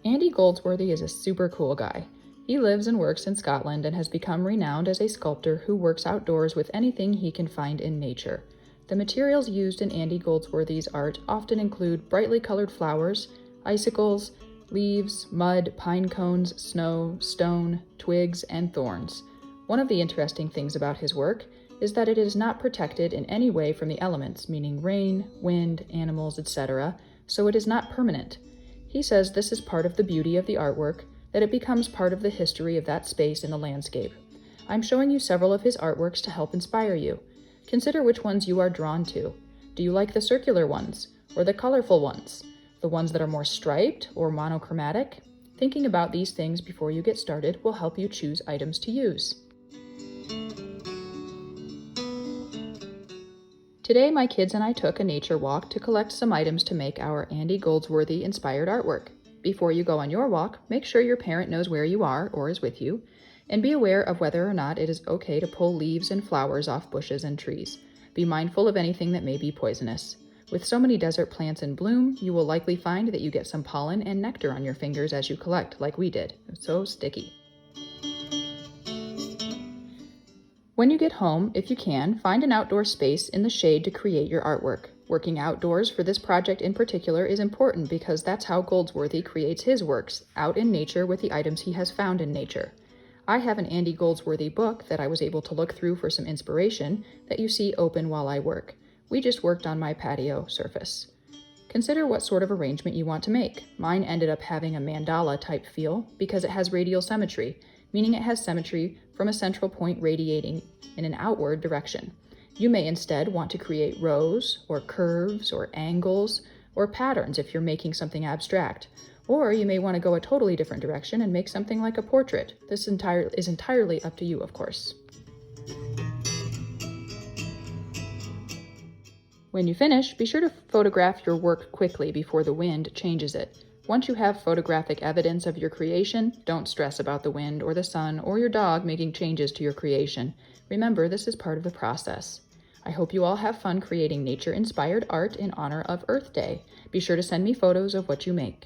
Andy Goldsworthy is a super cool guy. He lives and works in Scotland and has become renowned as a sculptor who works outdoors with anything he can find in nature. The materials used in Andy Goldsworthy's art often include brightly colored flowers, icicles, leaves, mud, pine cones, snow, stone, twigs, and thorns. One of the interesting things about his work is that it is not protected in any way from the elements, meaning rain, wind, animals, etc., so it is not permanent. He says this is part of the beauty of the artwork, that it becomes part of the history of that space in the landscape. I'm showing you several of his artworks to help inspire you. Consider which ones you are drawn to. Do you like the circular ones, or the colorful ones? The ones that are more striped or monochromatic? Thinking about these things before you get started will help you choose items to use. Today, my kids and I took a nature walk to collect some items to make our Andy Goldsworthy inspired artwork. Before you go on your walk, make sure your parent knows where you are or is with you, and be aware of whether or not it is okay to pull leaves and flowers off bushes and trees. Be mindful of anything that may be poisonous. With so many desert plants in bloom, you will likely find that you get some pollen and nectar on your fingers as you collect, like we did. It's so sticky. When you get home, if you can, find an outdoor space in the shade to create your artwork. Working outdoors for this project in particular is important because that's how Goldsworthy creates his works, out in nature with the items he has found in nature. I have an Andy Goldsworthy book that I was able to look through for some inspiration that you see open while I work. We just worked on my patio surface. Consider what sort of arrangement you want to make. Mine ended up having a mandala type feel because it has radial symmetry, meaning it has symmetry from a central point radiating in an outward direction. You may instead want to create rows or curves or angles or patterns if you're making something abstract. Or you may want to go a totally different direction and make something like a portrait. This is entirely up to you, of course. When you finish, be sure to photograph your work quickly before the wind changes it. Once you have photographic evidence of your creation, don't stress about the wind or the sun or your dog making changes to your creation. Remember, this is part of the process. I hope you all have fun creating nature-inspired art in honor of Earth Day. Be sure to send me photos of what you make.